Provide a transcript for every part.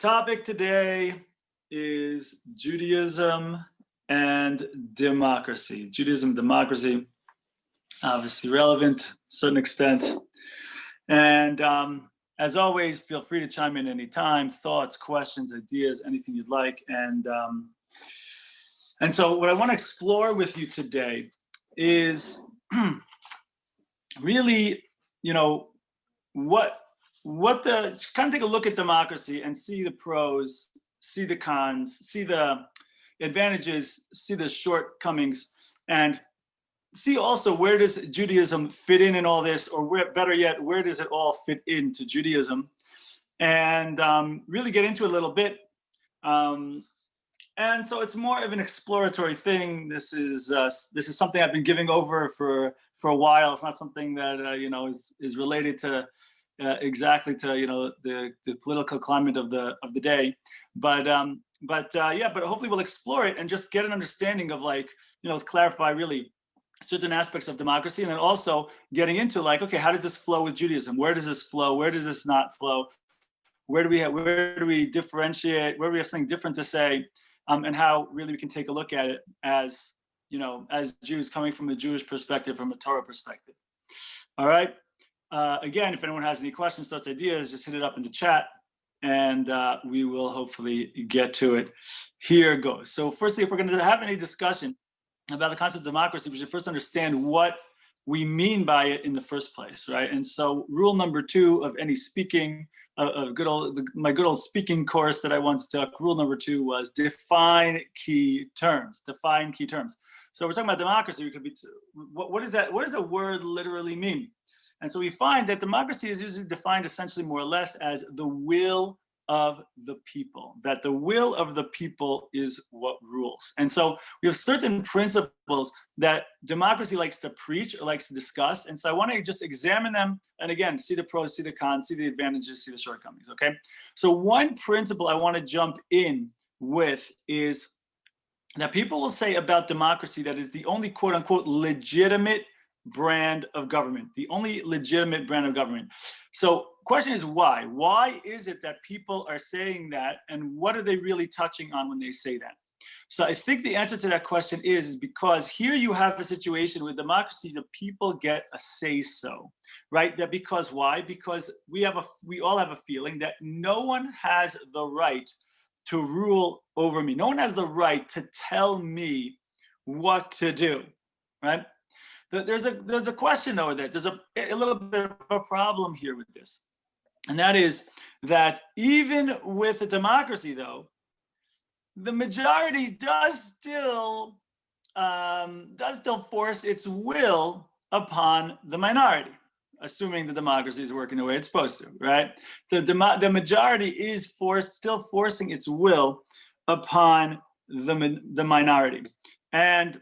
Topic today is Judaism and democracy. Judaism, democracy, obviously relevant to a certain extent. And as always, feel free to chime in anytime, thoughts, questions, ideas, anything you'd like. And so what I want to explore with you today is really, what the kind of take a look at democracy and see the pros, see the cons, see the advantages, see the shortcomings, and see also where does Judaism fit in all this, or better yet, where does it all fit into Judaism, and really get into it a little bit. And so it's more of an exploratory thing. This is something I've been giving over for a while. It's not something that is related to exactly to the political climate of the day, but hopefully we'll explore it and just get an understanding of clarify really certain aspects of democracy, and then also getting into okay, how does this flow with Judaism? Where does this flow? Where does this not flow? Where do we differentiate? Where do we have something different to say? And how really we can take a look at it as Jews, coming from a Jewish perspective, from a Torah perspective. All right. Again, if anyone has any questions, thoughts, ideas, just hit it up in the chat, and we will hopefully get to it. Here goes. So firstly, if we're going to have any discussion about the concept of democracy, we should first understand what we mean by it in the first place, right? And so rule number 2 of any speaking, my good old speaking course that I once took, rule number 2 was define key terms. Define key terms. So we're talking about democracy. We could be, what is that? What does the word literally mean? And so we find that democracy is usually defined essentially more or less as the will of the people, that the will of the people is what rules. And so we have certain principles that democracy likes to preach or likes to discuss. And so I want to just examine them. And again, see the pros, see the cons, see the advantages, see the shortcomings, okay? So one principle I want to jump in with is that people will say about democracy that is the only quote unquote legitimate brand of government, the only legitimate brand of government. So question is why? Why is it that people are saying that, and what are they really touching on when they say that? So I think the answer to that question is because here you have a situation with democracy, the people get a say-so, right? That because why? Because we all have a feeling that no one has the right to rule over me. No one has the right to tell me what to do, right? There's a question though that there's a little bit of a problem here with this, and that is that even with a democracy though, the majority does still force its will upon the minority, assuming the democracy is working the way it's supposed to, right? The majority is still forcing its will upon the minority, and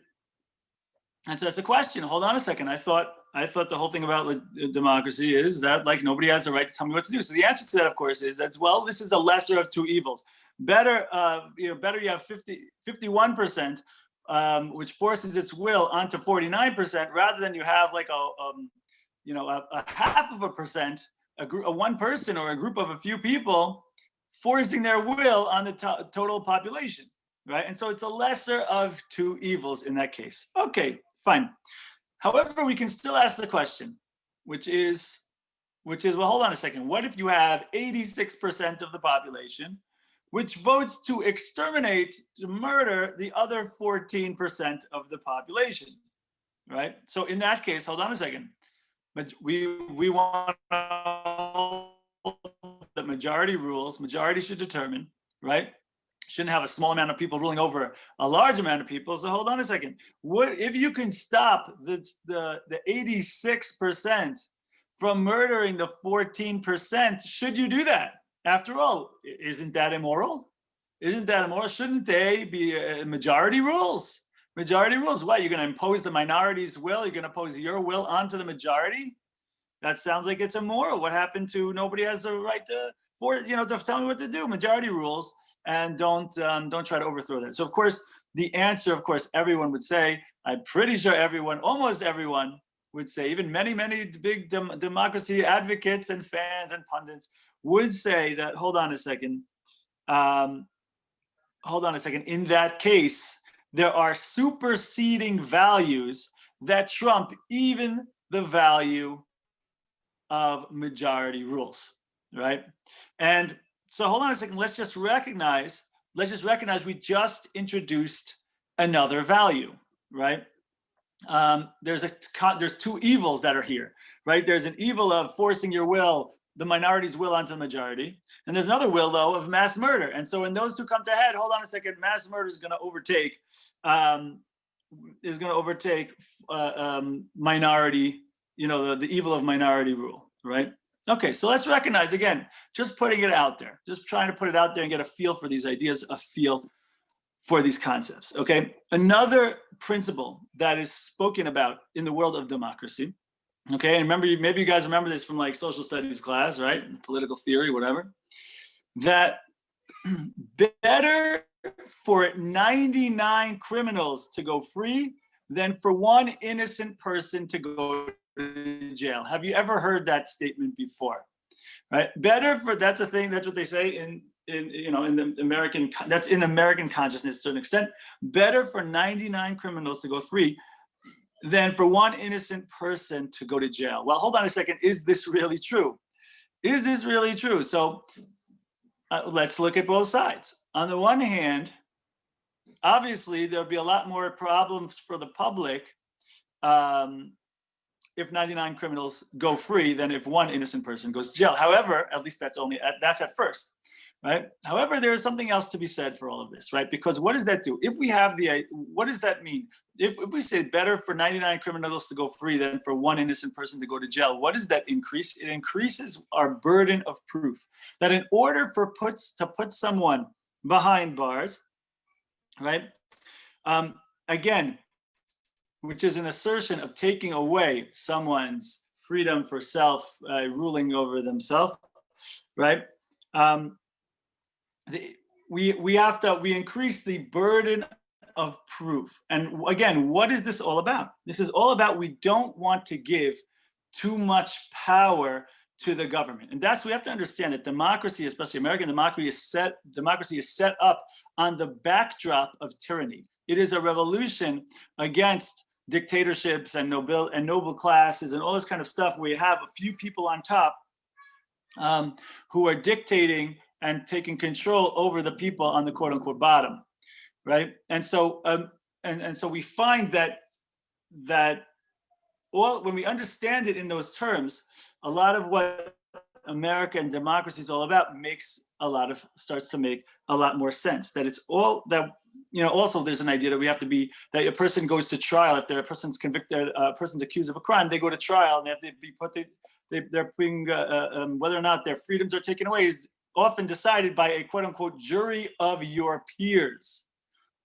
so that's a question. Hold on a second. I thought the whole thing about democracy is that nobody has the right to tell me what to do. So the answer to that, of course, is that, well, this is the lesser of two evils. Better you have 51%, which forces its will onto 49%, rather than you have a half of a percent, a one person or a group of a few people forcing their will on the total population, right? And so it's the lesser of two evils in that case. Okay. Fine. However, we can still ask the question, which is, well, hold on a second. What if you have 86% of the population, which votes to exterminate, to murder the other 14% of the population, right? So in that case, hold on a second. But we want that majority rules, majority should determine, right? Shouldn't have a small amount of people ruling over a large amount of people. So hold on a second. What if you can stop the 86% from murdering the 14%? Should you do that? After all, isn't that immoral? Isn't that immoral? Shouldn't they be majority rules? Majority rules. What? You're going to impose the minority's will? You're going to impose your will onto the majority? That sounds like it's immoral. What happened to nobody has the right to tell me what to do? Majority rules. And don't try to overthrow that. So of course, the answer, of course, everyone would say, I'm pretty sure almost everyone would say, even many big democracy advocates and fans and pundits would say that, hold on a second, hold on a second, in that case, there are superseding values that trump even the value of majority rules, right? And so hold on a second, let's just recognize we just introduced another value, right? There's two evils that are here, right? There's an evil of forcing your will, the minority's will, onto the majority, and there's another will, though, of mass murder. And so when those two come to head, hold on a second, mass murder is going to overtake minority, the evil of minority rule, right? Okay, so let's recognize, again, just putting it out there, just trying to put it out there and get a feel for these ideas, a feel for these concepts, okay? Another principle that is spoken about in the world of democracy, okay, and remember, maybe you guys remember this from like social studies class, right? Political theory, whatever, that better for 99 criminals to go free than for one innocent person to go to jail. Have you ever heard that statement before? Right? Better for, that's a thing, that's what they say in the American, that's in American consciousness to a certain extent. Better for 99 criminals to go free than for one innocent person to go to jail. Well, hold on a second. Is this really true? Is this really true? So let's look at both sides. On the one hand, obviously, there'll be a lot more problems for the public if 99 criminals go free than if one innocent person goes to jail. However, at least that's at first, right? However, there is something else to be said for all of this, right? Because what does that do? If we have what does that mean? If we say better for 99 criminals to go free than for one innocent person to go to jail, what does that increase? It increases our burden of proof. That in order to put someone behind bars, right? Again, which is an assertion of taking away someone's freedom for self ruling over themselves, right? We increase the burden of proof. And again, what is this all about? This is all about, we don't want to give too much power to the government. And we have to understand that democracy, especially American democracy, is set up on the backdrop of tyranny. It is a revolution against dictatorships and noble classes and all this kind of stuff, where you have a few people on top who are dictating and taking control over the people on the quote unquote bottom, right? And so so we find that when we understand it in those terms, a lot of what American democracy is all about starts to make a lot more sense. That it's all that, also there's an idea that that a person goes to trial. If a person's convicted, a person's accused of a crime, they go to trial, and they have to be they're being, whether or not their freedoms are taken away is often decided by a quote unquote jury of your peers,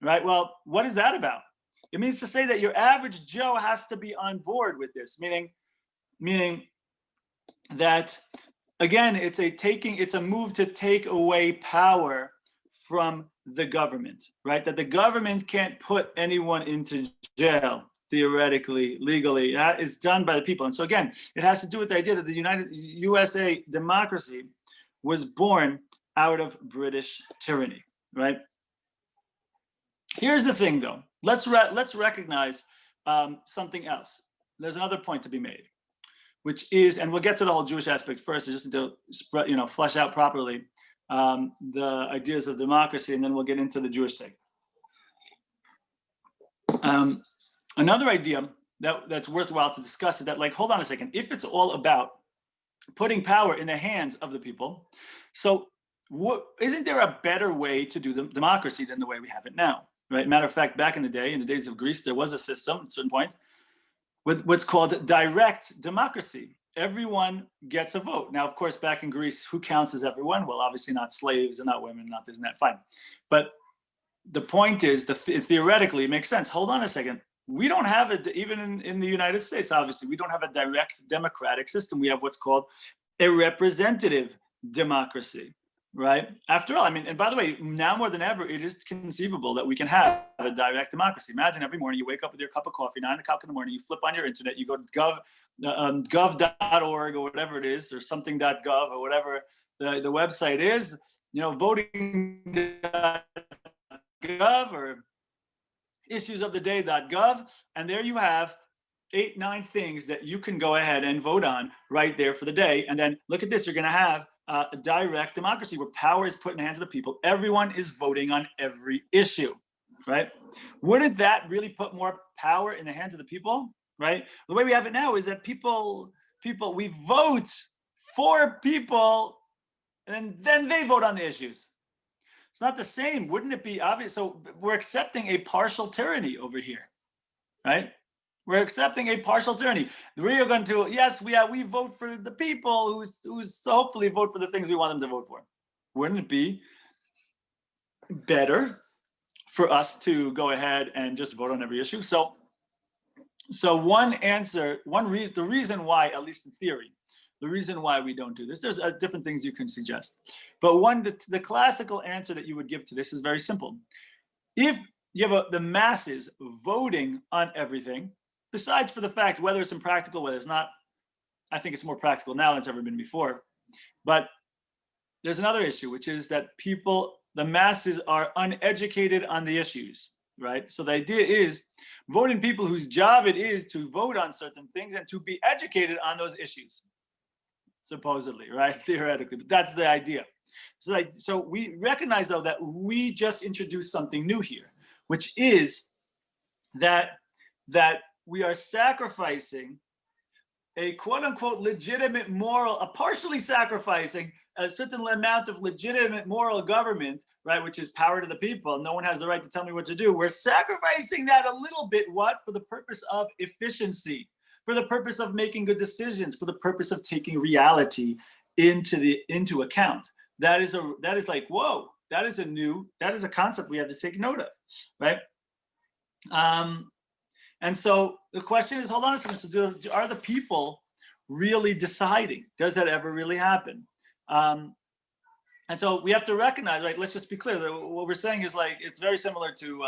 right? Well, what is that about? It means to say that your average Joe has to be on board with this, meaning that, again, it's a move to take away power from the government, right? That the government can't put anyone into jail, theoretically, legally. That is done by the people. And so again, it has to do with the idea that the USA democracy was born out of British tyranny, right? Here's the thing, though. Let's recognize something else. There's another point to be made, which is, and we'll get to the whole Jewish aspect first, just to flesh out properly the ideas of democracy, and then we'll get into the Jewish take. Another idea that's worthwhile to discuss is that, like, hold on a second, if it's all about putting power in the hands of the people, so isn't there a better way to do the democracy than the way we have it now, right? Matter of fact, back in the day, in the days of Greece, there was a system at a certain point with what's called direct democracy. Everyone gets a vote. Now, of course, back in Greece, who counts as everyone? Well, obviously not slaves and not women, not this and that, fine. But the point is, theoretically, it makes sense. Hold on a second. We don't have it, even in the United States, obviously, we don't have a direct democratic system. We have what's called a representative democracy, right? After all, I mean, and by the way, now more than ever, it is conceivable that we can have a direct democracy. Imagine every morning you wake up with your cup of coffee, 9 o'clock in the morning, you flip on your internet, you go to gov.org or whatever it is, or something.gov or whatever the website is, voting.gov or issuesoftheday.gov, and there you have 8-9 things that you can go ahead and vote on right there for the day. And then look at this, you're going to have a direct democracy where power is put in the hands of the people. Everyone is voting on every issue, right? Wouldn't that really put more power in the hands of the people, right? The way we have it now is that we vote for people and then they vote on the issues. It's not the same. Wouldn't it be obvious? So we're accepting a partial tyranny over here, right? We're accepting a partial tyranny. We are going to, yes, we vote for the people who's hopefully vote for the things we want them to vote for. Wouldn't it be better for us to go ahead and just vote on every issue? So one answer, the reason why, at least in theory, the reason why we don't do this, there's different things you can suggest. But the classical answer that you would give to this is very simple. If you have the masses voting on everything, besides for the fact whether it's impractical, whether it's not, I think it's more practical now than it's ever been before. But there's another issue, which is that the masses are uneducated on the issues, right? So the idea is voting people whose job it is to vote on certain things and to be educated on those issues, supposedly, right? Theoretically, but that's the idea. So we recognize, though, that we just introduced something new here, which is that we are sacrificing a quote unquote legitimate moral, partially sacrificing a certain amount of legitimate moral government, right, which is power to the people. No one has the right to tell me what to do. We're sacrificing that a little bit, what? For the purpose of efficiency, for the purpose of making good decisions, for the purpose of taking reality into account. That is like, whoa, that is a concept we have to take note of, right? And so the question is, hold on a second. So are the people really deciding? Does that ever really happen? And so we have to recognize, right? Let's just be clear that what we're saying is like, it's very similar to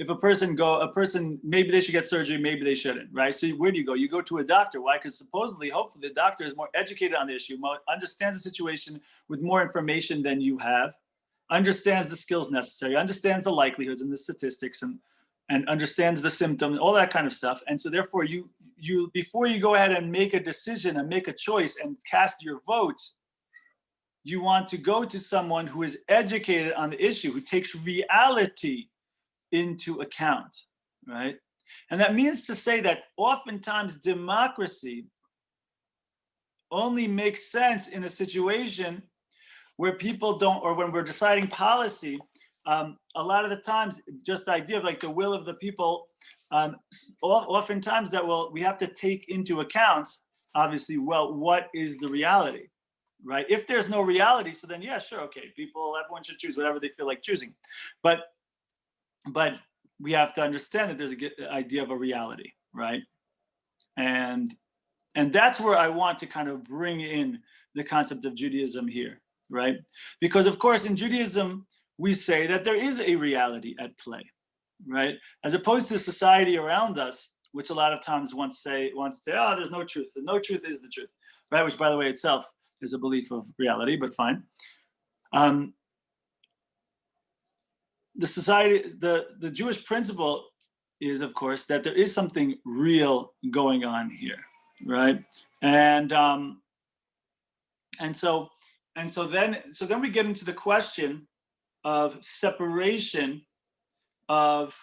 if a person, maybe they should get surgery, maybe they shouldn't, right? So where do you go? You go to a doctor. Why? Because supposedly, hopefully the doctor is more educated on the issue, understands the situation with more information than you have, understands the skills necessary, understands the likelihoods and the statistics and understands the symptoms, all that kind of stuff. And so therefore you before you go ahead and make a decision and make a choice and cast your vote, you want to go to someone who is educated on the issue, who takes reality into account, right? And that means to say that oftentimes democracy only makes sense in a situation where people don't, or when we're deciding policy, a lot of the times, just the idea of like the will of the people, oftentimes we have to take into account, obviously, well, what is the reality, right? If there's no reality, so then yeah, sure, okay, everyone should choose whatever they feel like choosing, but we have to understand that there's an idea of a reality, right? And that's where I want to kind of bring in the concept of Judaism here, right? Because of course in Judaism, we say that there is a reality at play, right? As opposed to society around us, which a lot of times wants to say, oh, there's no truth. No truth is the truth, right? Which, by the way, itself is a belief of reality, but fine. The Jewish principle is, of course, that there is something real going on here, right? And so then we get into the question of separation of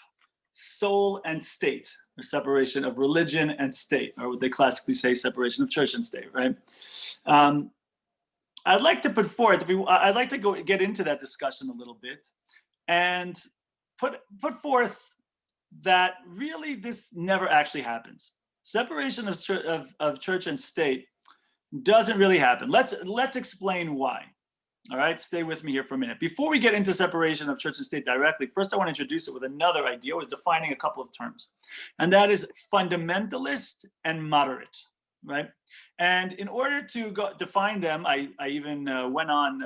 soul and state, or separation of religion and state, or what they classically say, separation of church and state, right? I'd like to put forth, I'd like to get into that discussion a little bit and put forth that really this never actually happens. Separation of church and state doesn't really happen. Let's explain why. All right, stay with me here for a minute. Before we get into separation of church and state directly, first I want to introduce it with another idea, was defining a couple of terms. And that is fundamentalist and moderate, right? And in order to define them, I even went on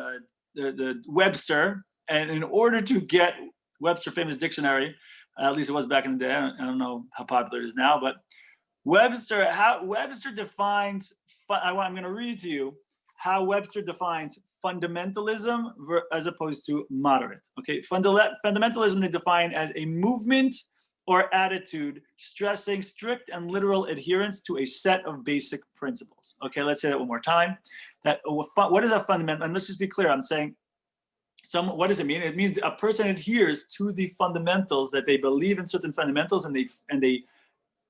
the Webster, and in order to get Webster famous dictionary, at least it was back in the day, I don't know how popular it is now, but Webster defines, I'm going to read to you how Webster defines fundamentalism as opposed to moderate. Okay, fundamentalism they define as a movement or attitude stressing strict and literal adherence to a set of basic principles. Okay, let's say that one more time. What is a fundamental? And let's just be clear. I'm saying what does it mean? It means a person adheres to the fundamentals, that they believe in certain fundamentals and they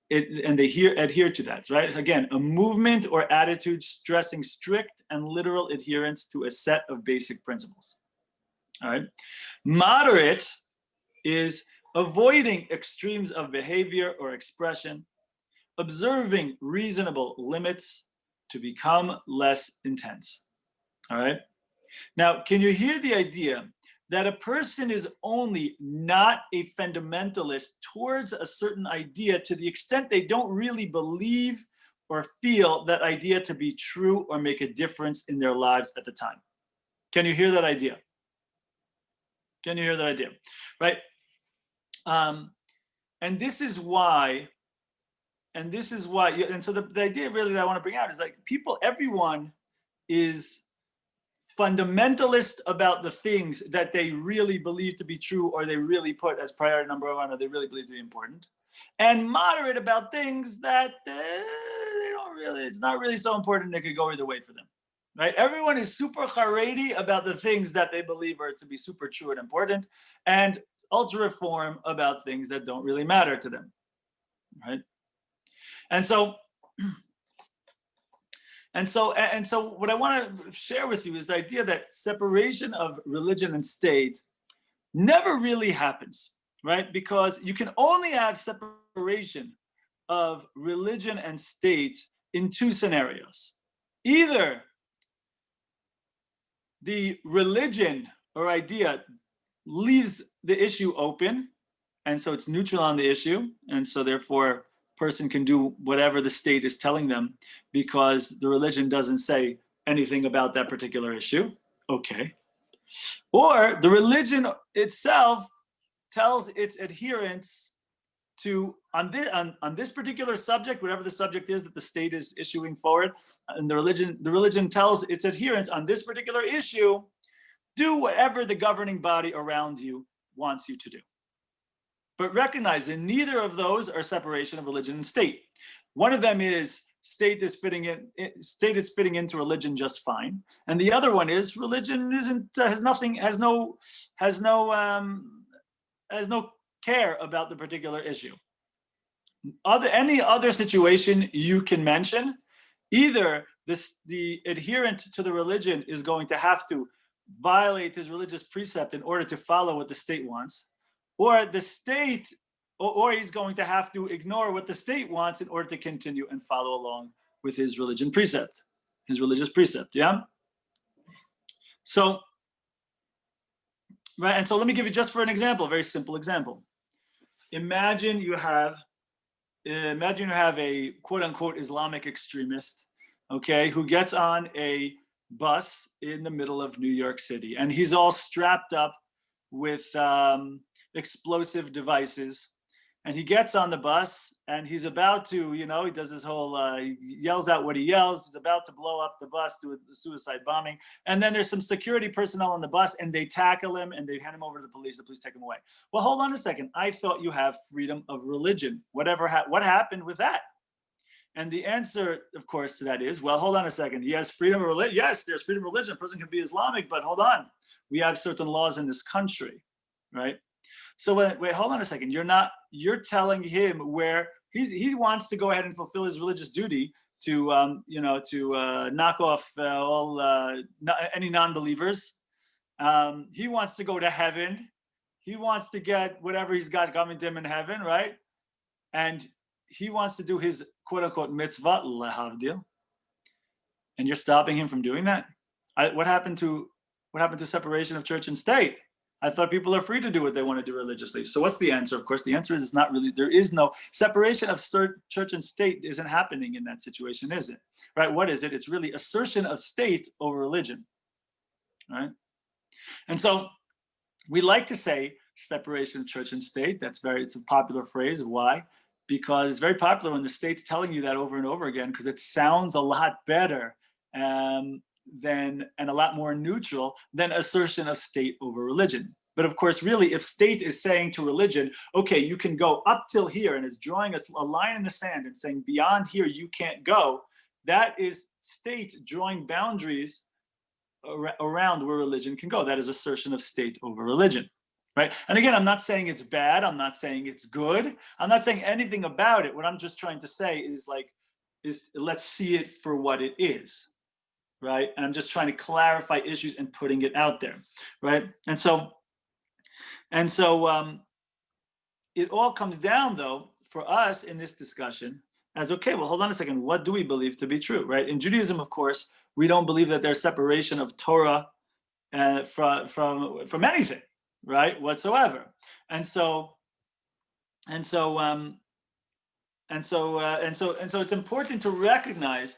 adhere to that, right? Again, a movement or attitude stressing strict and literal adherence to a set of basic principles. All right. Moderate is avoiding extremes of behavior or expression, observing reasonable limits to become less intense. All right. Now, can you hear the idea that a person is only not a fundamentalist towards a certain idea to the extent they don't really believe or feel that idea to be true or make a difference in their lives at the time? Can you hear that idea? Can you hear that idea? Right? And this is why, and so the idea really that I want to bring out is like everyone is fundamentalist about the things that they really believe to be true, or they really put as priority number one, or they really believe to be important, and moderate about things that they don't really, it's not really so important, it could go either way for them, right? Everyone is super Haredi about the things that they believe are to be super true and important, and ultra reform about things that don't really matter to them, right? And so what I want to share with you is the idea that separation of religion and state never really happens, right? Because you can only have separation of religion and state in two scenarios. Either the religion or idea leaves the issue open, and so it's neutral on the issue, and so therefore person can do whatever the state is telling them because the religion doesn't say anything about that particular issue. Okay. Or the religion itself tells its adherents to, on this particular subject, whatever the subject is that the state is issuing forward, and the religion tells its adherents on this particular issue, do whatever the governing body around you wants you to do. But recognize that neither of those are separation of religion and state. One of them is state is fitting into religion just fine, and the other one is religion has no care about the particular issue. Any other situation you can mention, either the adherent to the religion is going to have to violate his religious precept in order to follow what the state wants, or the state, or he's going to have to ignore what the state wants in order to continue and follow along with his religious precept, yeah? So, right, and so let me give you just for an example, a very simple example. Imagine you have a quote unquote Islamic extremist, okay, who gets on a bus in the middle of New York City, and he's all strapped up with explosive devices, and he gets on the bus and he's about to, he does his whole, he yells out what he yells, he's about to blow up the bus, do a suicide bombing, and then there's some security personnel on the bus and they tackle him and they hand him over to the police take him away. Well, hold on a second, I thought you have freedom of religion. What happened with that? And the answer, of course, to that is, well, hold on a second. He has freedom of religion. Yes, there's freedom of religion. A person can be Islamic, but hold on. We have certain laws in this country, right? So wait, hold on a second. You're telling him where he wants to go ahead and fulfill his religious duty to, knock off any non-believers. He wants to go to heaven. He wants to get whatever he's got coming to him in heaven, right? And he wants to do his quote unquote mitzvah, lahavdil, and you're stopping him from doing that? What happened to separation of church and state? I thought people are free to do what they want to do religiously. So what's the answer? Of course, the answer is it's not really. There is no separation of church and state. Isn't happening in that situation, is it? Right? What is it? It's really assertion of state over religion, right? And so we like to say separation of church and state. It's a popular phrase. Why? Because it's very popular when the state's telling you that over and over again, because it sounds a lot better. and a lot more neutral than assertion of state over religion. But of course, really, if state is saying to religion, okay, you can go up till here, and is drawing a line in the sand and saying beyond here you can't go, that is state drawing boundaries around where religion can go. That is assertion of state over religion, right? And again, I'm not saying it's bad. I'm not saying it's good. I'm not saying anything about it. What I'm just trying to say is let's see it for what it is, right? And I'm just trying to clarify issues and putting it out there, right? And so it all comes down, though, for us in this discussion as, okay, well, hold on a second. What do we believe to be true, right? In Judaism, of course, we don't believe that there's separation of Torah from anything, right, whatsoever. And so it's important to recognize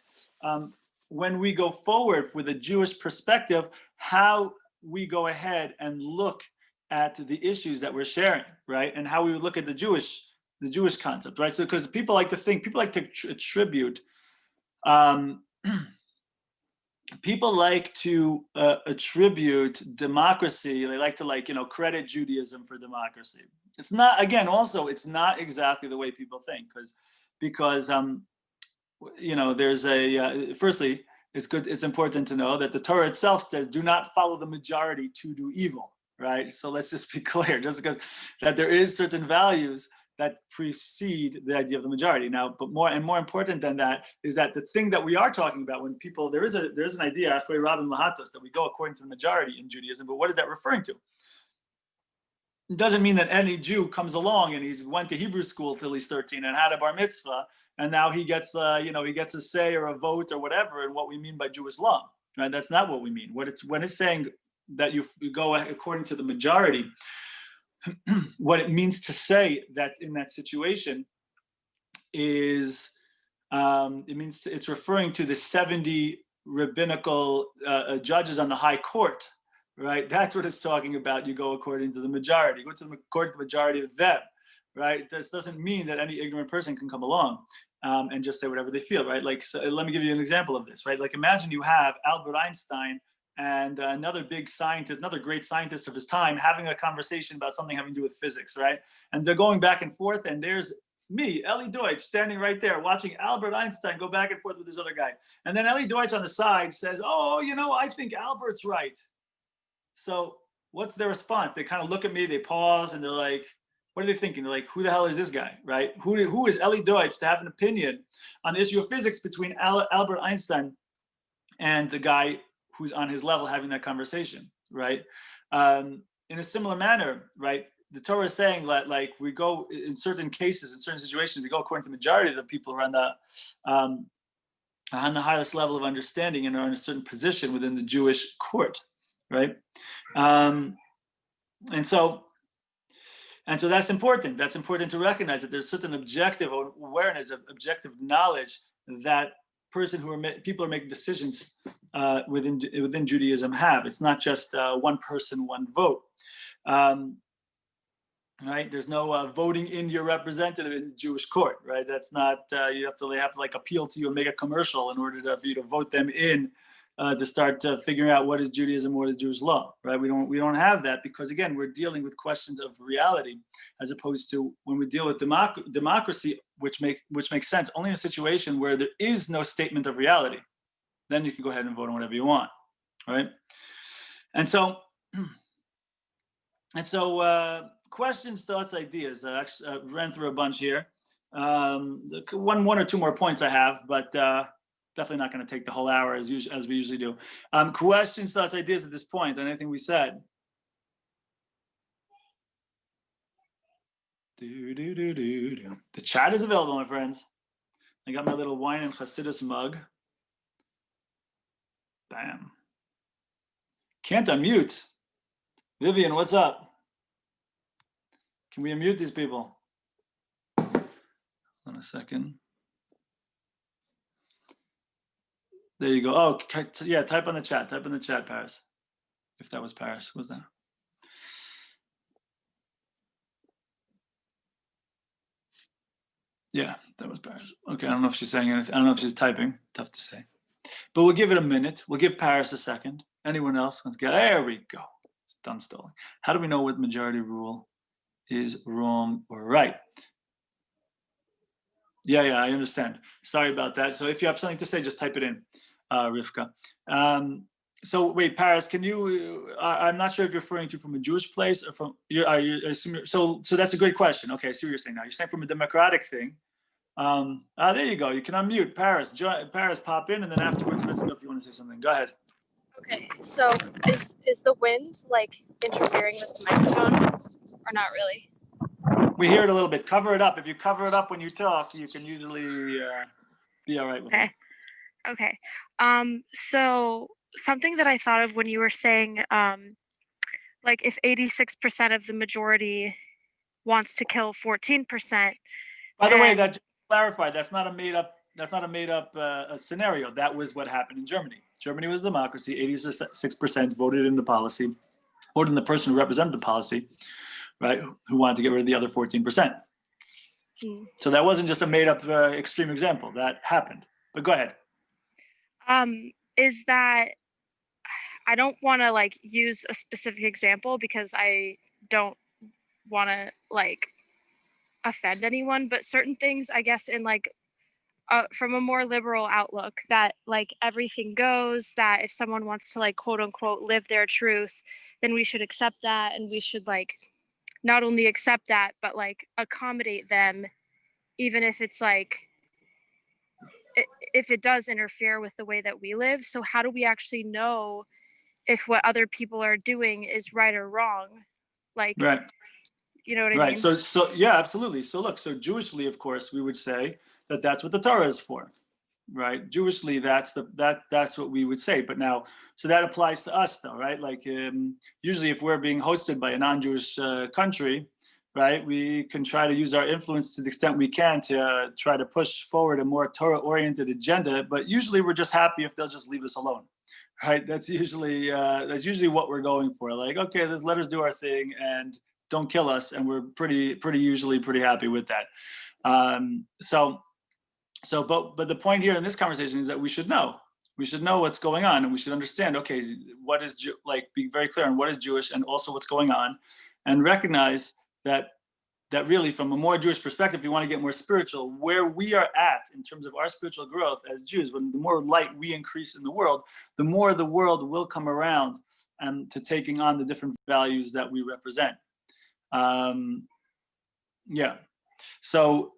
when we go forward with a Jewish perspective, how we go ahead and look at the issues that we're sharing, right, and how we would look at the Jewish concept, right? So because people like to attribute people like to attribute democracy. They like to credit Judaism for democracy. It's not, again, also it's not exactly the way people think, because there's firstly, it's important to know that the Torah itself says, do not follow the majority to do evil, right? So let's just be clear, just because that there is certain values that precede the idea of the majority. Now, but more important than that is that the thing that we are talking about when people, there is an idea, Rabbi, that we go according to the majority in Judaism, but what is that referring to? It doesn't mean that any Jew comes along and he's went to Hebrew school till he's 13 and had a bar mitzvah, and now he gets a say or a vote or whatever in what we mean by Jewish law, right? That's not what we mean. When it's saying that you go according to the majority, what it means to say that in that situation is it's referring to the 70 rabbinical judges on the high court, right? That's what it's talking about. You go according to the majority, according to the majority of them, right? This doesn't mean that any ignorant person can come along and just say whatever they feel, right? So let me give you an example of this, right? Like, imagine you have Albert Einstein and another great scientist of his time having a conversation about something having to do with physics, right? And they're going back and forth, and there's me, Eli Deutsch, standing right there watching Albert Einstein go back and forth with this other guy. And then Eli Deutsch on the side says, oh, I think Albert's right. So what's their response? They kind of look at me, they pause, and they're like, what are they thinking? They're like, who the hell is this guy, right? Who is Eli Deutsch to have an opinion on the issue of physics between Albert Einstein and the guy who's on his level having that conversation, right? In a similar manner, right? The Torah is saying that, like, we go in certain cases, in certain situations, we go according to the majority of the people who are on the highest level of understanding and are in a certain position within the Jewish court, right? And so that's important. That's important to recognize that there's certain objective awareness, of objective knowledge that people are making decisions within Judaism have. It's not just one person, one vote. Right? There's no voting in your representative in the Jewish court, right? That's not, they have to like appeal to you and make a commercial in order for you to vote them in to start figuring out what is Judaism, what is Jewish law, right? We don't have that, because again, we're dealing with questions of reality, as opposed to when we deal with democracy, which makes sense only in a situation where there is no statement of reality. Then you can go ahead and vote on whatever you want, right? And so questions, thoughts, ideas. I actually ran through a bunch here. One or two more points I have, but definitely not going to take the whole hour as we usually do. Questions, thoughts, ideas at this point on anything we said? The chat is available, my friends. I got my little wine and Chassidus mug. Bam. Can't unmute. Vivian, what's up? Can we unmute these people? Hold on a second. There you go. Oh, yeah, type on the chat. Type in the chat, Paris. If that was Paris, what was that? Yeah, that was Paris. Okay, I don't know if she's saying anything. I don't know if she's typing. Tough to say. but we'll give it a minute. We'll give Paris a second. Anyone else? Let's go. There we go. It's done stalling. How do we know what majority rule is wrong or right? Yeah, I understand. Sorry about that. So if you have something to say, just type it in, Rivka. So wait, Paris, can you? I'm not sure if you're referring to from a Jewish place or from. So that's a great question. Okay, I see what you're saying now. You're saying from a democratic thing. There you go. You can unmute Paris. Paris, pop in, and then afterwards, Rivka, if you want to say something, go ahead. Okay, so is the wind like interfering with the microphone, or not really? We hear it a little bit. Cover it up. If you cover it up when you talk, you can usually be all right with it. Okay. So something that I thought of when you were saying, like if 86% of the majority wants to kill 14%. By the way, that just to clarify, that's not a made up scenario. That was what happened in Germany. Germany was a democracy. 86% voted in the policy, voted in the person who represented the policy, right? Who wanted to get rid of the other 14%. So that wasn't just a made up extreme example. That happened. But go ahead. Is that, I don't want to like use a specific example because I don't want to like offend anyone, but certain things, I guess, in like from a more liberal outlook, that like everything goes, that if someone wants to like quote unquote live their truth, then we should accept that, and we should like not only accept that but like accommodate them, even if it's like if it does interfere with the way that we live. So how do we actually know if what other people are doing is right or wrong? Like, right. You know what I mean? Right. So yeah, absolutely. So look, so Jewishly, of course, we would say that that's what the Torah is for, right? Jewishly, that's what we would say. But now, so that applies to us, though, right? Like usually, if we're being hosted by a non-Jewish country, right, we can try to use our influence to the extent we can to try to push forward a more Torah-oriented agenda. But usually, we're just happy if they'll just leave us alone, right? That's usually what we're going for. Like, okay, let us do our thing and don't kill us, and we're usually pretty happy with that. But the point here in this conversation is that we should know what's going on, and we should understand, okay, what is be very clear on what is Jewish and also what's going on, and recognize that really from a more Jewish perspective, if you want to get more spiritual, where we are at in terms of our spiritual growth as Jews, when the more light we increase in the world, the more the world will come around and to taking on the different values that we represent. Yeah. So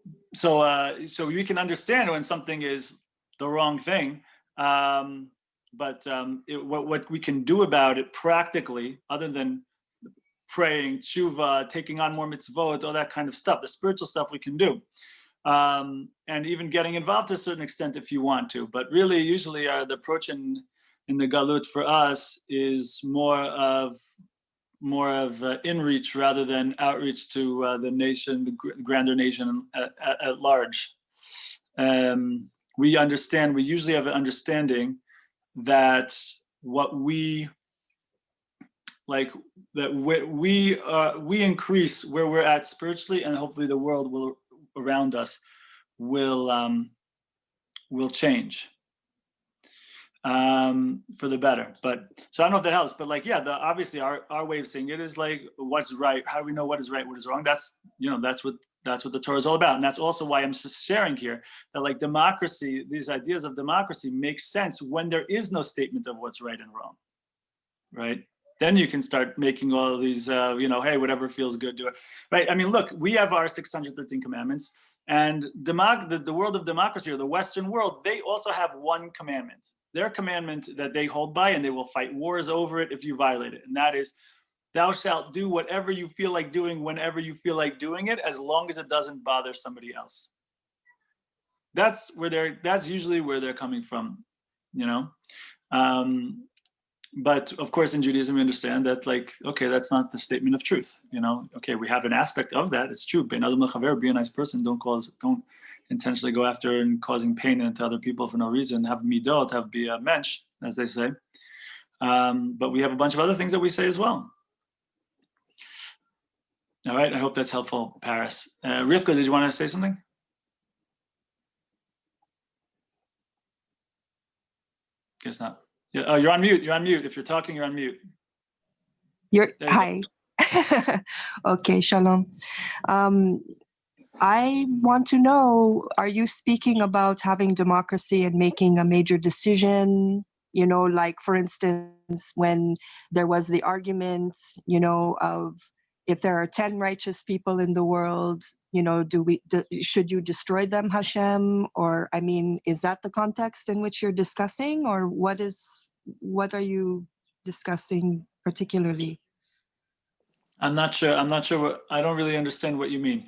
you can understand when something is the wrong thing, but what we can do about it practically, other than praying, tshuva, taking on more mitzvot, all that kind of stuff, the spiritual stuff we can do, and even getting involved to a certain extent if you want to. But really, usually, the approach in the galut for us is more of inreach rather than outreach to the nation, the grander nation at large. We usually have an understanding that we increase where we're at spiritually, and hopefully the world around us will change for the better. But so I don't know if that helps, but obviously our way of seeing it is like, what's right? How do we know what is right, what is wrong? That's what the Torah is all about. And that's also why I'm just sharing here that like democracy, these ideas of democracy make sense when there is no statement of what's right and wrong, right? Then you can start making all of these, hey, whatever feels good, do it, right? I mean, look, we have our 613 commandments, and the world of democracy, or the Western world, they also have one commandment. Their commandment that they hold by, and they will fight wars over it if you violate it. And that is, thou shalt do whatever you feel like doing whenever you feel like doing it, as long as it doesn't bother somebody else. That's usually where they're coming from, But of course, in Judaism, we understand that, okay, that's not the statement of truth. Okay, we have an aspect of that. It's true. Ben adam lechaver, be a nice person. Don't intentionally go after and causing pain to other people for no reason. Have midot, be a mensch, as they say. But we have a bunch of other things that we say as well. All right. I hope that's helpful, Paris. Rivka, did you want to say something? Guess not. Yeah. Oh, you're on mute. You're on mute. If you're talking, you're on mute. You're There you hi. Okay, shalom. I want to know, are you speaking about having democracy and making a major decision? You know, like for instance, when there was the argument, you know, of if there are 10 righteous people in the world, you know, should you destroy them, Hashem? Or, I mean, is that the context in which you're discussing, or what are you discussing particularly? I'm not sure. I don't really understand what you mean.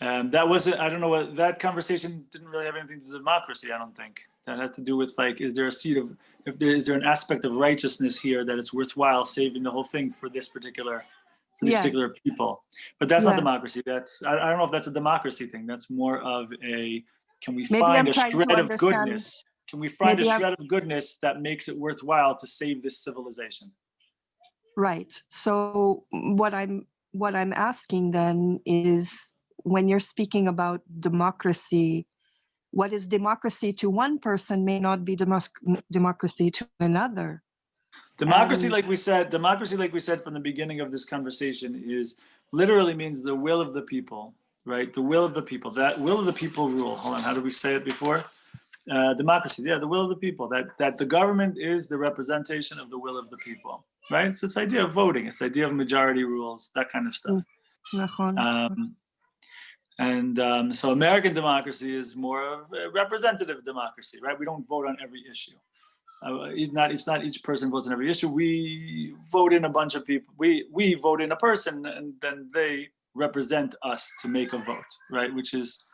That wasn't, I don't know what, that conversation didn't really have anything to do with democracy, I don't think. That had to do with like, is there a seed of, is there an aspect of righteousness here that it's worthwhile saving the whole thing for this particular, particular people? But that's not democracy. That's, I don't know if that's a democracy thing. That's more of a, can we find a shred of goodness? Can we find a shred of goodness that makes it worthwhile to save this civilization? Right. So what I'm asking then is, when you're speaking about democracy, what is democracy to one person may not be democracy to another. Democracy, like we said from the beginning of this conversation, is literally means the will of the people, right? The will of the people. That will of the people rule. Hold on, how did we say it before? Democracy, yeah, the will of the people. That the government is the representation of the will of the people, right? So it's the idea of voting. It's the idea of majority rules, that kind of stuff. So American democracy is more of a representative democracy, right? We don't vote on every issue. It's not each person votes on every issue. We vote in a bunch of people. We vote in a person, and then they represent us to make a vote, right? Which is,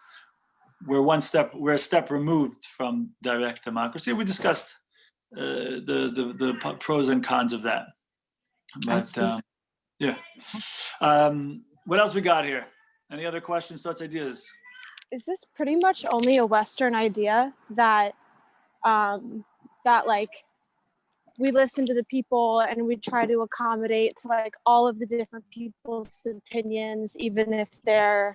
we're a step removed from direct democracy. We discussed the pros and cons of that. But yeah. What else we got here? Any other questions, thoughts, ideas? Is this pretty much only a Western idea that that like we listen to the people and we try to accommodate to like all of the different people's opinions, even if they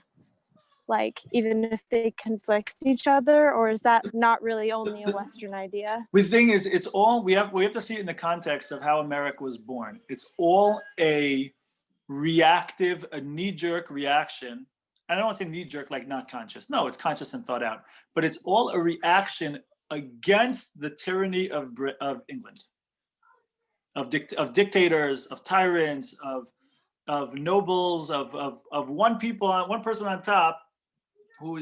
conflict each other, or is that not really only a Western idea? The thing is, it's all, we have to see it in the context of how America was born. It's all a reactive, a knee-jerk reaction. I don't want to say knee-jerk like not conscious. No, it's conscious and thought out. But it's all a reaction against the tyranny of England, of dictators, of tyrants, of nobles, of one person on top who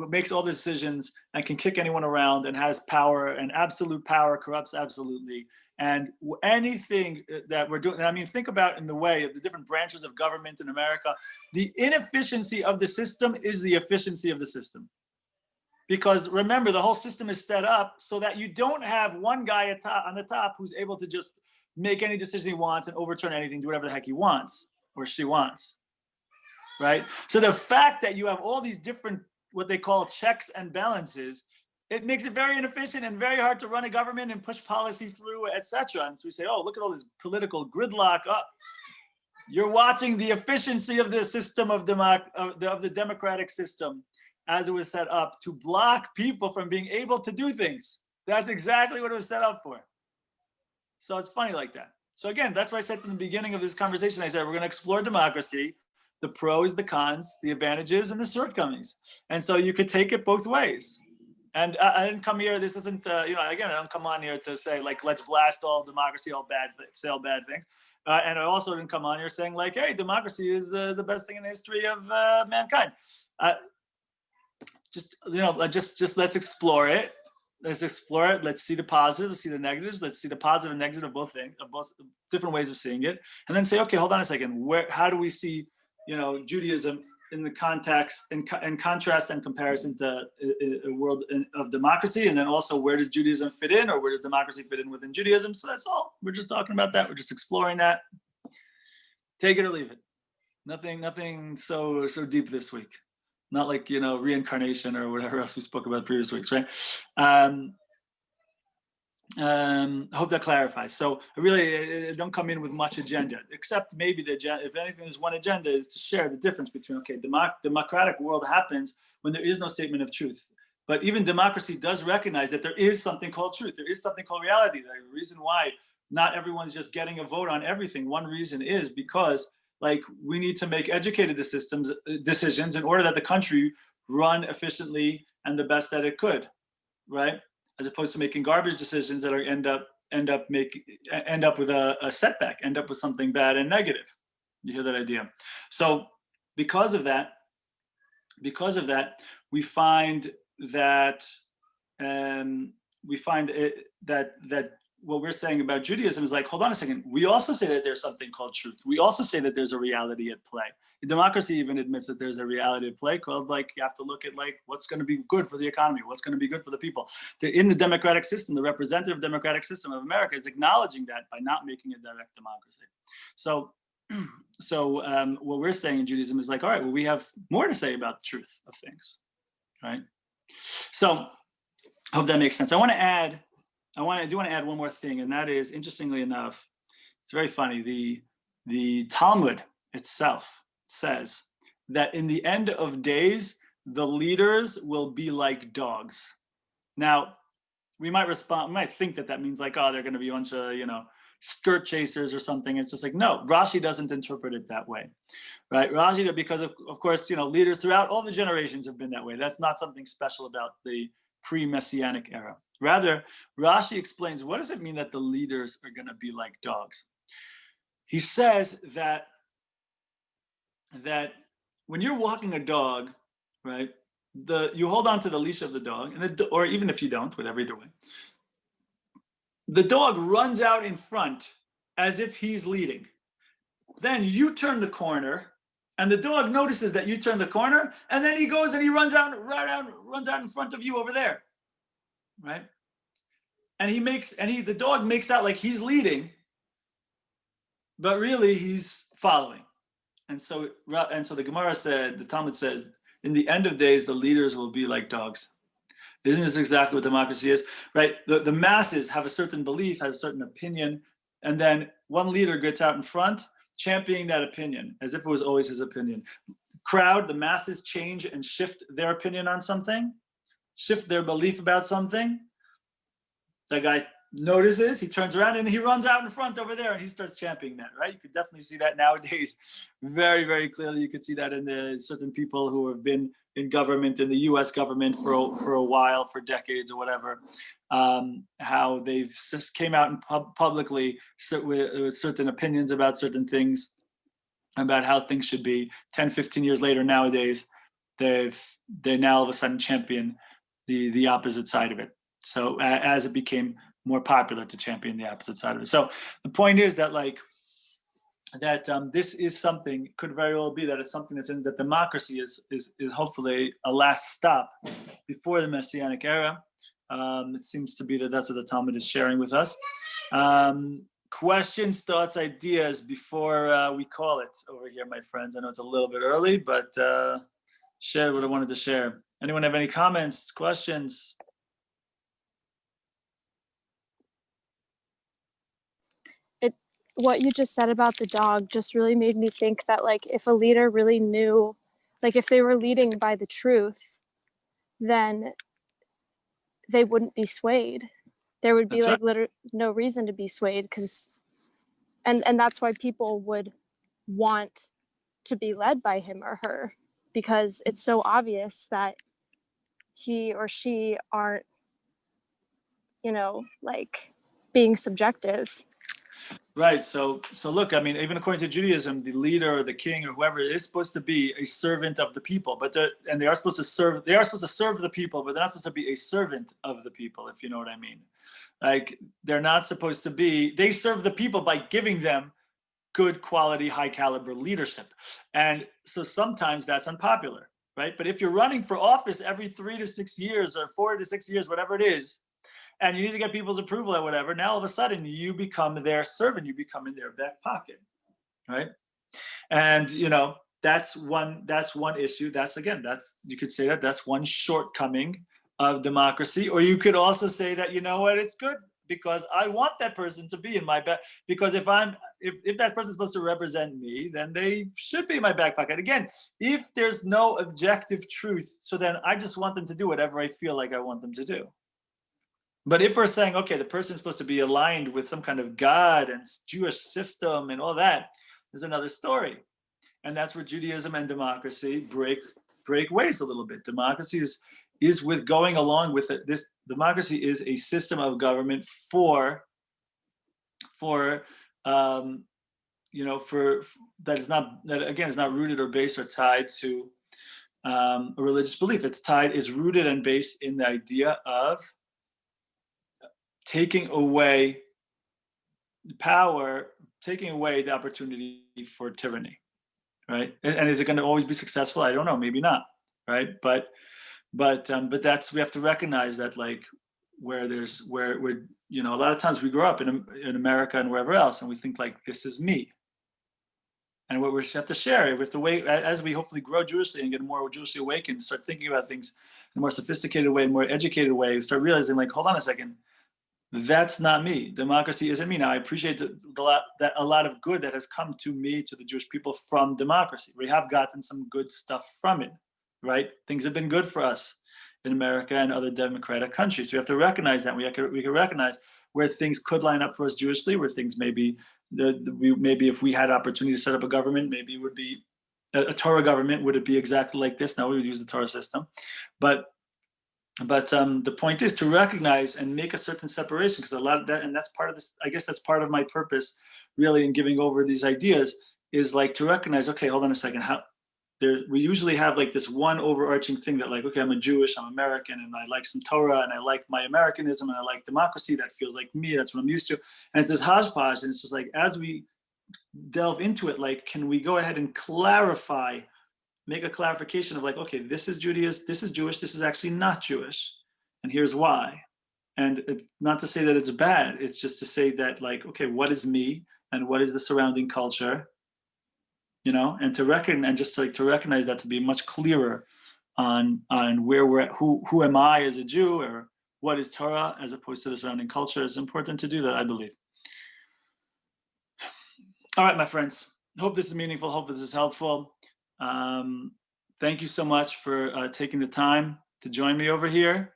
makes all the decisions and can kick anyone around and has power, and absolute power corrupts absolutely. And anything that we're doing, I mean, think about in the way of the different branches of government in America, the inefficiency of the system is the efficiency of the system. Because remember, the whole system is set up so that you don't have one guy on the top who's able to just make any decision he wants and overturn anything, do whatever the heck he wants or she wants, right? So the fact that you have all these different, what they call checks and balances, it makes it very inefficient and very hard to run a government and push policy through, etc. And so we say, oh, look at all this political gridlock. You're watching the efficiency of the system of the democratic system as it was set up to block people from being able to do things. That's exactly what it was set up for. So it's funny like that. So again, that's why I said from the beginning of this conversation, I said, we're going to explore democracy, the pros, the cons, the advantages, and the shortcomings. And so you could take it both ways. And I didn't come here, this isn't, again, I don't come on here to say like, let's blast all democracy, say all bad things. And I also didn't come on here saying like, hey, democracy is the best thing in the history of mankind. Just let's explore it. Let's explore it. Let's see the positives, let's see the negatives. Let's see the positive and negative of both things, of both different ways of seeing it. And then say, okay, hold on a second. How do we see, Judaism in the context, in contrast and comparison to a world of democracy? And then also, where does Judaism fit in, or where does democracy fit in within Judaism? So that's all. We're just talking about that. We're just exploring that. Take it or leave it. Nothing so deep this week. Not like, reincarnation or whatever else we spoke about previous weeks, right? I hope that clarifies. So I really don't come in with much agenda, except maybe the agenda, if anything, there's one agenda, is to share the difference between, okay, democratic world happens when there is no statement of truth. But even democracy does recognize that there is something called truth. There is something called reality. The reason why not everyone's just getting a vote on everything, one reason is because like we need to make educated decisions in order that the country run efficiently and the best that it could, right? As opposed to making garbage decisions that are end up with a setback, end up with something bad and negative. You hear that idea? So because of that, we find that that what we're saying about Judaism is like, hold on a second. We also say that there's something called truth. We also say that there's a reality at play. Democracy even admits that there's a reality at play called like, you have to look at like, what's going to be good for the economy? What's going to be good for the people? In the democratic system, the representative democratic system of America is acknowledging that by not making a direct democracy. So what we're saying in Judaism is like, all right, well, we have more to say about the truth of things, right? So I hope that makes sense. I do want to add one more thing, and that is, interestingly enough, it's very funny. The Talmud itself says that in the end of days, the leaders will be like dogs. Now, we might think that means like, oh, they're going to be a bunch of, skirt chasers or something. It's just like, no, Rashi doesn't interpret it that way, right? Rashi, because of course, leaders throughout all the generations have been that way. That's not something special about the pre-Messianic era. Rather, Rashi explains, what does it mean that the leaders are going to be like dogs? He says that when you're walking a dog, right, you hold on to the leash of the dog, or even if you don't, whatever, either way, the dog runs out in front as if he's leading. Then you turn the corner, and the dog notices that you turn the corner, and then he goes and he runs out in front of you over there, right? And the dog makes out like he's leading, but really he's following. And so the Gemara said, the Talmud says, in the end of days, the leaders will be like dogs. Isn't this exactly what democracy is, right? The masses have a certain belief, have a certain opinion, and then one leader gets out in front, championing that opinion, as if it was always his opinion. The masses change and shift their opinion on something, shift their belief about something. The guy notices, he turns around and he runs out in front over there and he starts championing that, right? You could definitely see that nowadays very, very clearly. You could see that in the certain people who have been in government, in the US government for a while, for decades or whatever, how they've came out and publicly with certain opinions about certain things, about how things should be. 10, 15 years later nowadays, they now all of a sudden champion the opposite side of it. So as it became more popular to champion the opposite side of it. So the point is that this is something, could very well be that it's something that democracy is hopefully a last stop before the Messianic era. It seems to be that's what the Talmud is sharing with us. Questions, thoughts, ideas before we call it over here, my friends. I know it's a little bit early, but share what I wanted to share. Anyone have any comments, questions? What you just said about the dog just really made me think that if a leader really knew, if they were leading by the truth, then they wouldn't be swayed. There would be no reason to be swayed, because and that's why people would want to be led by him or her, because it's so obvious that he or she aren't being subjective. Right. So look, I mean, even according to Judaism, the leader or the king or whoever is supposed to be a servant of the people, they are supposed to serve the people, but they're not supposed to be a servant of the people, if you know what I mean. Like, they're not supposed to be, they serve the people by giving them good quality, high caliber leadership. And so sometimes that's unpopular, right? But if you're running for office every 3 to 6 years or 4 to 6 years, whatever it is, and you need to get people's approval or whatever, now all of a sudden you become their servant, you become in their back pocket, right? And that's one issue. You could say that's one shortcoming of democracy. Or you could also say that, it's good because I want that person to be in my back. Because if I'm if that person's supposed to represent me, then they should be in my back pocket. Again, if there's no objective truth, so then I just want them to do whatever I feel like I want them to do. But if we're saying, okay, the person's supposed to be aligned with some kind of God and Jewish system and all that, there's another story. And that's where Judaism and democracy break ways a little bit. Democracy is with going along with it. This democracy is a system of government for that is not, that again is not rooted or based or tied to a religious belief. It's rooted and based in the idea of taking away power, taking away the opportunity for tyranny, right? And is it going to always be successful? I don't know, maybe not, right? But that's, we have to recognize that, like, where a lot of times we grow up in America and wherever else, and we think like, this is me. And what we have to share, we have to wait, as we hopefully grow Jewishly and get more Jewishly awakened, start thinking about things in a more sophisticated way, more educated way, start realizing, like, hold on a second, that's not me. Democracy isn't me. Now, I appreciate that a lot of good that has come to me, to the Jewish people, from democracy. We have gotten some good stuff from it, right? Things have been good for us in America and other democratic countries. So we have to recognize that. We can recognize where things could line up for us Jewishly, where things maybe if we had opportunity to set up a government, maybe it would be a Torah government. Would it be exactly like this? No, we would use the Torah system. But the point is to recognize and make a certain separation, because a lot of that, and that's part of this, I guess that's part of my purpose really in giving over these ideas, is like to recognize, okay, hold on a second, we usually have like this one overarching thing that, like, okay, I'm a Jewish, I'm American, and I like some Torah, and I like my Americanism, and I like democracy, that feels like me, that's what I'm used to. And it's this hodgepodge, and it's just like, as we delve into it, like, can we go ahead and clarify, make a clarification of like, okay, this is Judaism, this is Jewish, this is actually not Jewish, and here's why. And not to say that it's bad, it's just to say that, like, okay, what is me and what is the surrounding culture, and to recognize, and just to recognize that, to be much clearer on where we're at, who am I as a Jew, or what is Torah as opposed to the surrounding culture. It's important to do that, I believe. All right, my friends, hope this is meaningful, hope this is helpful. Thank you so much for taking the time to join me over here,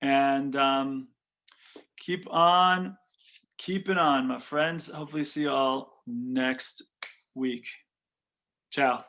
and keep on keeping on, my friends. Hopefully see you all next week. Ciao.